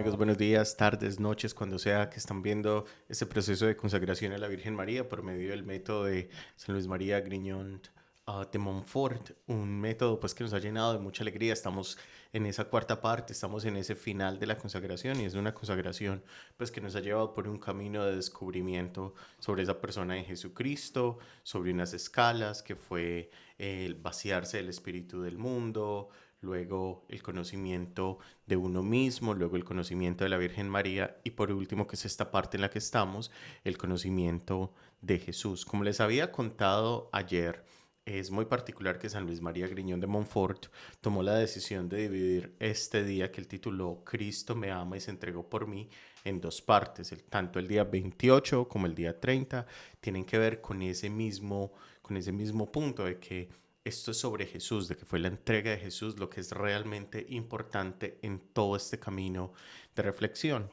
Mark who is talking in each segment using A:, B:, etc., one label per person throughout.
A: amigos? Buenos días, tardes, noches, cuando sea que están viendo este proceso de consagración a la Virgen María por medio del método de San Luis María Griñón de Montfort, un método pues que nos ha llenado de mucha alegría. Estamos en esa cuarta parte, estamos en ese final de la consagración y es una consagración pues que nos ha llevado por un camino de descubrimiento sobre esa persona de Jesucristo, sobre unas escalas que fue el vaciarse del espíritu del mundo, luego el conocimiento de uno mismo, luego el conocimiento de la Virgen María y por último, que es esta parte en la que estamos, el conocimiento de Jesús. Como les había contado ayer, es muy particular que San Luis María Griñón de Montfort tomó la decisión de dividir este día que él tituló Cristo me ama y se entregó por mí en dos partes. Tanto el día 28 como el día 30 tienen que ver con ese mismo punto de que esto es sobre Jesús, de que fue la entrega de Jesús lo que es realmente importante en todo este camino de reflexión.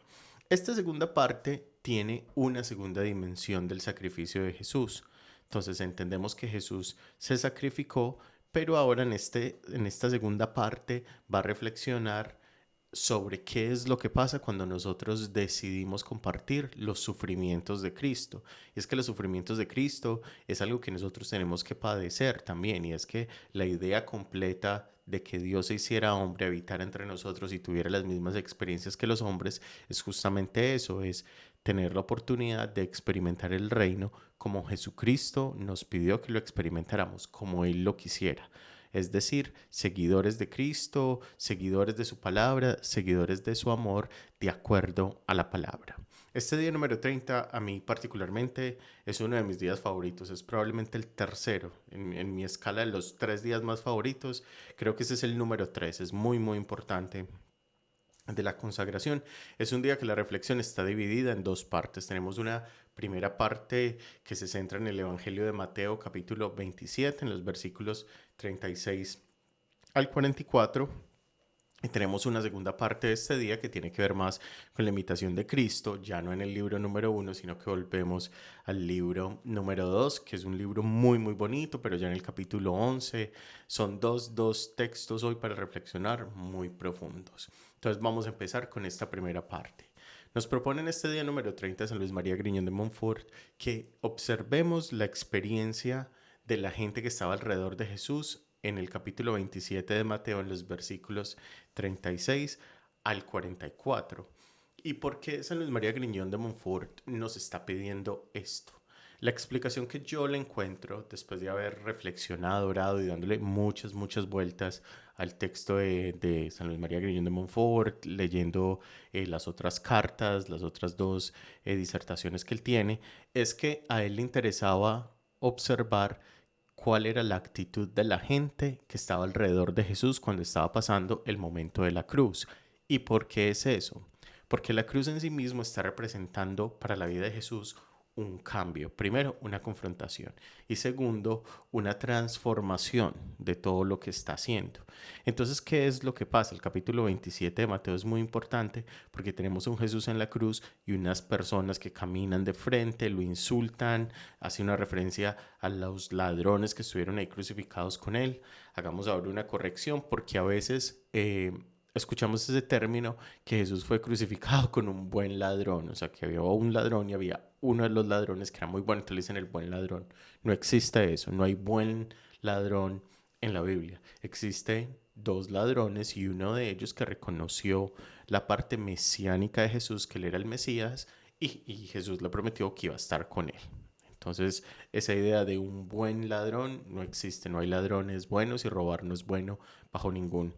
A: Esta segunda parte tiene una segunda dimensión del sacrificio de Jesús. Entonces entendemos que Jesús se sacrificó, pero ahora en esta segunda parte va a reflexionar sobre qué es lo que pasa cuando nosotros decidimos compartir los sufrimientos de Cristo. Y es que los sufrimientos de Cristo es algo que nosotros tenemos que padecer también. Y es que la idea completa de que Dios se hiciera hombre, habitara entre nosotros y tuviera las mismas experiencias que los hombres, es justamente eso, es tener la oportunidad de experimentar el reino como Jesucristo nos pidió que lo experimentáramos, como Él lo quisiera. Es decir, seguidores de Cristo, seguidores de su palabra, seguidores de su amor, de acuerdo a la palabra. Este día número 30 a mí particularmente es uno de mis días favoritos, es probablemente el tercero en mi escala de los 3 días más favoritos. Creo que ese es el número 3, es muy muy importante de la consagración. Es un día que la reflexión está dividida en dos partes. Tenemos una primera parte que se centra en el Evangelio de Mateo capítulo 27, en los versículos 36 al 44. Y tenemos una segunda parte de este día que tiene que ver más con la imitación de Cristo, ya no en el libro número 1, sino que volvemos al libro número 2, que es un libro muy, muy bonito, pero ya en el capítulo 11 son dos textos hoy para reflexionar muy profundos. Entonces vamos a empezar con esta primera parte. Nos propone en este día número 30 San Luis María Griñón de Montfort que observemos la experiencia de la gente que estaba alrededor de Jesús en el capítulo 27 de Mateo, en los versículos 36 al 44. ¿Y por qué San Luis María Griñón de Montfort nos está pidiendo esto? La explicación que yo le encuentro, después de haber reflexionado, orado y dándole muchas vueltas al texto de San Luis María Griñón de Montfort, leyendo las otras cartas, las otras dos disertaciones que él tiene, es que a él le interesaba observar cuál era la actitud de la gente que estaba alrededor de Jesús cuando estaba pasando el momento de la cruz. ¿Y por qué es eso? Porque la cruz en sí mismo está representando para la vida de Jesús un cambio. Primero, una confrontación y segundo, una transformación de todo lo que está haciendo. Entonces, ¿qué es lo que pasa? El capítulo 27 de Mateo es muy importante porque tenemos un Jesús en la cruz y unas personas que caminan de frente, lo insultan, hace una referencia a los ladrones que estuvieron ahí crucificados con él. Hagamos ahora una corrección porque a veces escuchamos ese término que Jesús fue crucificado con un buen ladrón, o sea, que había un ladrón y había uno de los ladrones que era muy bueno, entonces le dicen el buen ladrón. No existe eso, no hay buen ladrón en la Biblia. Existe dos ladrones y uno de ellos que reconoció la parte mesiánica de Jesús, que él era el Mesías, y Jesús le prometió que iba a estar con él. Entonces, esa idea de un buen ladrón no existe, no hay ladrones buenos y robar no es bueno bajo ningún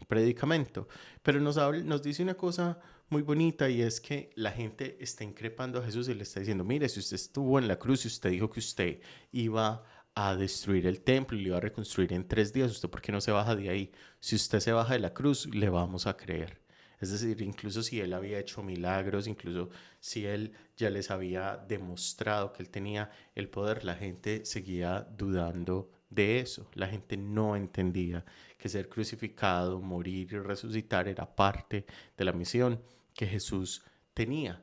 A: predicamento. Pero nos dice una cosa muy bonita y es que la gente está increpando a Jesús y le está diciendo, mire, si usted estuvo en la cruz y usted dijo que usted iba a destruir el templo y lo iba a reconstruir en 3 días, ¿usted por qué no se baja de ahí? Si usted se baja de la cruz, le vamos a creer. Es decir, incluso si él había hecho milagros, incluso si él ya les había demostrado que él tenía el poder, la gente seguía dudando de eso. La gente no entendía que ser crucificado, morir y resucitar era parte de la misión que Jesús tenía.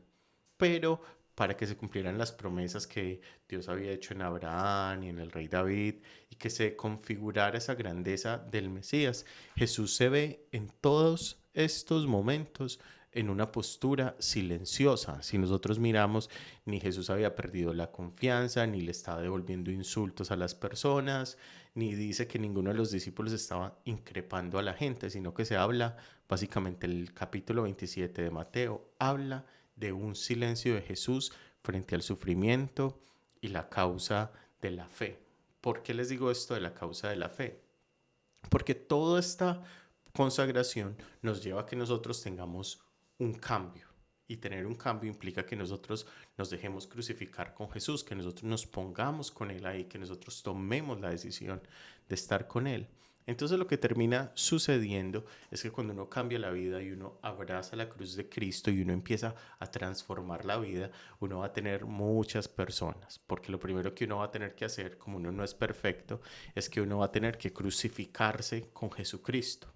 A: Pero para que se cumplieran las promesas que Dios había hecho en Abraham y en el rey David y que se configurara esa grandeza del Mesías, Jesús se ve en todos estos momentos en una postura silenciosa. Si nosotros miramos, ni Jesús había perdido la confianza, ni le estaba devolviendo insultos a las personas, ni dice que ninguno de los discípulos estaba increpando a la gente, sino que se habla, básicamente el capítulo 27 de Mateo, habla de un silencio de Jesús frente al sufrimiento y la causa de la fe. ¿Por qué les digo esto de la causa de la fe? Porque toda esta consagración nos lleva a que nosotros tengamos un cambio. Y tener un cambio implica que nosotros nos dejemos crucificar con Jesús, que nosotros nos pongamos con Él ahí, que nosotros tomemos la decisión de estar con Él. Entonces lo que termina sucediendo es que cuando uno cambia la vida y uno abraza la cruz de Cristo y uno empieza a transformar la vida, uno va a tener muchas personas, porque lo primero que uno va a tener que hacer, como uno no es perfecto, es que uno va a tener que crucificarse con Jesucristo.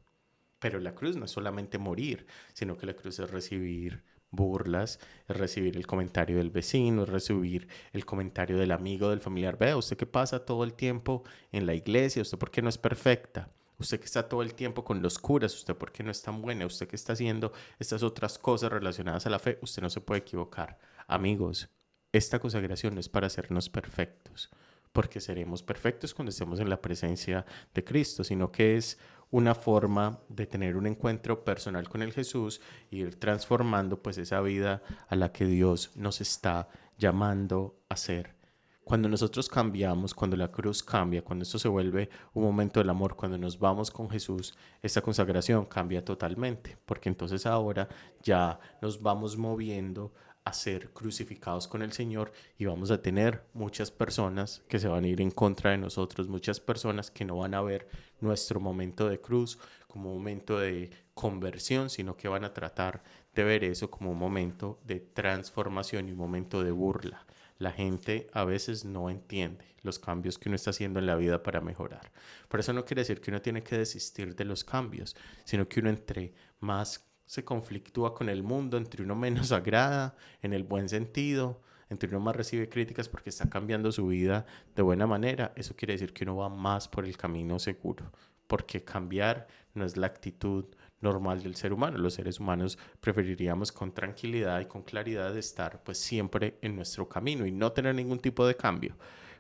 A: Pero la cruz no es solamente morir, sino que la cruz es recibir burlas, es recibir el comentario del vecino, es recibir el comentario del amigo, del familiar. Vea, usted que pasa todo el tiempo en la iglesia, usted por qué no es perfecta, usted que está todo el tiempo con los curas, usted por qué no es tan buena, usted que está haciendo estas otras cosas relacionadas a la fe, usted no se puede equivocar. Amigos, esta consagración no es para hacernos perfectos, porque seremos perfectos cuando estemos en la presencia de Cristo, sino que es una forma de tener un encuentro personal con el Jesús e ir transformando pues esa vida a la que Dios nos está llamando a ser. Cuando nosotros cambiamos, cuando la cruz cambia, cuando esto se vuelve un momento del amor, cuando nos vamos con Jesús, esta consagración cambia totalmente, porque entonces ahora ya nos vamos moviendo a ser crucificados con el Señor y vamos a tener muchas personas que se van a ir en contra de nosotros, muchas personas que no van a ver nuestro momento de cruz como un momento de conversión, sino que van a tratar de ver eso como un momento de transformación y un momento de burla. La gente a veces no entiende los cambios que uno está haciendo en la vida para mejorar. Por eso no quiere decir que uno tiene que desistir de los cambios, sino que uno entre más se conflictúa con el mundo, entre uno menos agrada, en el buen sentido, entre uno más recibe críticas porque está cambiando su vida de buena manera, eso quiere decir que uno va más por el camino seguro, porque cambiar no es la actitud normal del ser humano. Los seres humanos preferiríamos con tranquilidad y con claridad estar pues siempre en nuestro camino y no tener ningún tipo de cambio.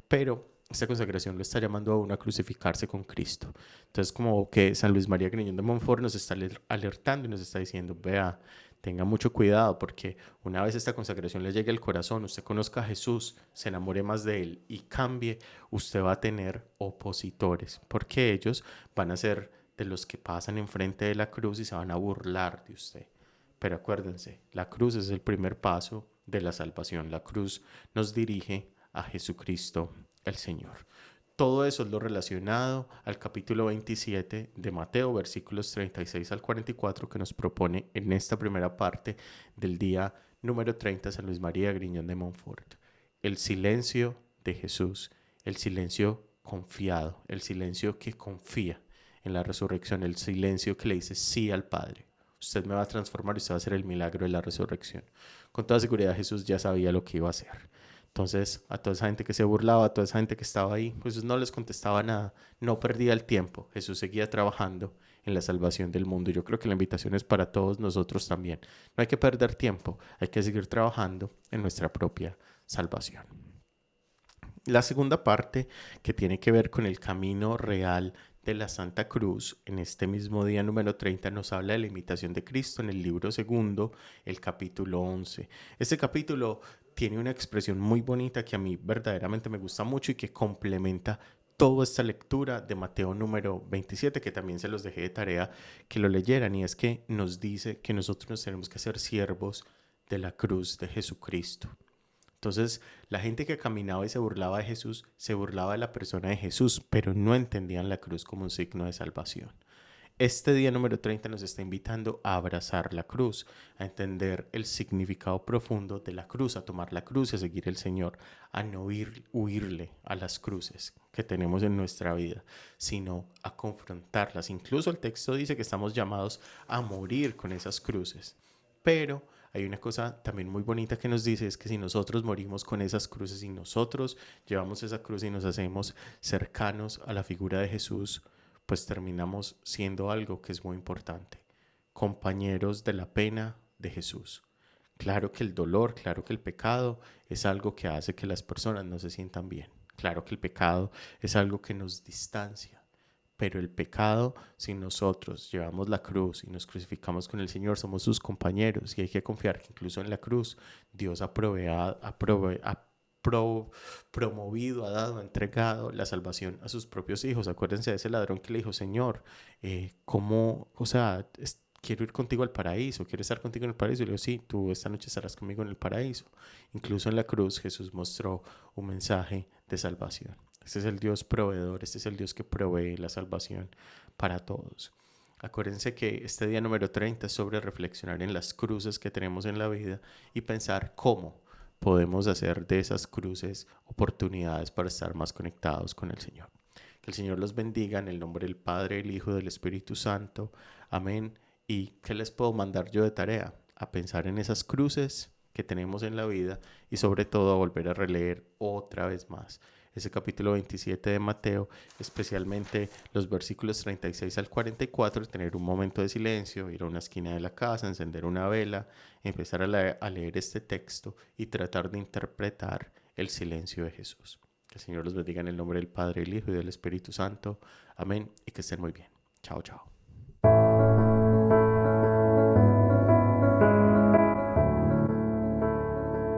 A: Pero esta consagración lo está llamando a uno a crucificarse con Cristo. Entonces como que San Luis María Griñón de Montfort nos está alertando y nos está diciendo, vea, tenga mucho cuidado porque una vez esta consagración le llegue al corazón, usted conozca a Jesús, se enamore más de Él y cambie, usted va a tener opositores porque ellos van a ser de los que pasan enfrente de la cruz y se van a burlar de usted. Pero acuérdense, la cruz es el primer paso de la salvación. La cruz nos dirige a Jesucristo el Señor. Todo eso es lo relacionado al capítulo 27 de Mateo, versículos 36 al 44, que nos propone en esta primera parte del día número 30 San Luis María Griñón de Montfort. El silencio de Jesús, el silencio confiado, el silencio que confía en la resurrección, el silencio que le dice sí al Padre. Usted me va a transformar y usted va a hacer el milagro de la resurrección. Con toda seguridad Jesús ya sabía lo que iba a hacer. Entonces, a toda esa gente que se burlaba, a toda esa gente que estaba ahí, Jesús no les contestaba nada, no perdía el tiempo. Jesús seguía trabajando en la salvación del mundo. Yo creo que la invitación es para todos nosotros también. No hay que perder tiempo, hay que seguir trabajando en nuestra propia salvación. La segunda parte, que tiene que ver con el camino real de la Santa Cruz, en este mismo día número 30 nos habla de la imitación de Cristo en el libro segundo, el capítulo 11. Este capítulo tiene una expresión muy bonita que a mí verdaderamente me gusta mucho y que complementa toda esta lectura de Mateo número 27, que también se los dejé de tarea que lo leyeran, y es que nos dice que nosotros nos tenemos que hacer siervos de la cruz de Jesucristo. Entonces, la gente que caminaba y se burlaba de Jesús, se burlaba de la persona de Jesús, pero no entendían la cruz como un signo de salvación. Este día número 30 nos está invitando a abrazar la cruz, a entender el significado profundo de la cruz, a tomar la cruz y a seguir al Señor, a no huirle a las cruces que tenemos en nuestra vida, sino a confrontarlas. Incluso el texto dice que estamos llamados a morir con esas cruces, pero hay una cosa también muy bonita que nos dice, es que si nosotros morimos con esas cruces y nosotros llevamos esa cruz y nos hacemos cercanos a la figura de Jesús, pues terminamos siendo algo que es muy importante, compañeros de la pena de Jesús. Claro que el dolor, claro que el pecado es algo que hace que las personas no se sientan bien. Claro que el pecado es algo que nos distancia. Pero el pecado, si nosotros llevamos la cruz y nos crucificamos con el Señor, somos sus compañeros y hay que confiar que incluso en la cruz Dios promovido, ha dado, ha entregado la salvación a sus propios hijos. Acuérdense de ese ladrón que le dijo, Señor, ¿cómo? O sea, quiero ir contigo al paraíso, quiero estar contigo en el paraíso. Y le digo, sí, tú esta noche estarás conmigo en el paraíso. Incluso en la cruz Jesús mostró un mensaje de salvación. Este es el Dios proveedor, este es el Dios que provee la salvación para todos. Acuérdense que este día número 30 es sobre reflexionar en las cruces que tenemos en la vida y pensar cómo podemos hacer de esas cruces oportunidades para estar más conectados con el Señor. Que el Señor los bendiga en el nombre del Padre, el Hijo y del Espíritu Santo. Amén. ¿Y qué les puedo mandar yo de tarea? A pensar en esas cruces que tenemos en la vida y sobre todo a volver a releer otra vez más ese capítulo 27 de Mateo, especialmente los versículos 36 al 44, tener un momento de silencio, ir a una esquina de la casa, encender una vela, empezar a leer este texto y tratar de interpretar el silencio de Jesús. Que el Señor los bendiga en el nombre del Padre, el Hijo y del Espíritu Santo. Amén y que estén muy bien. Chao, chao.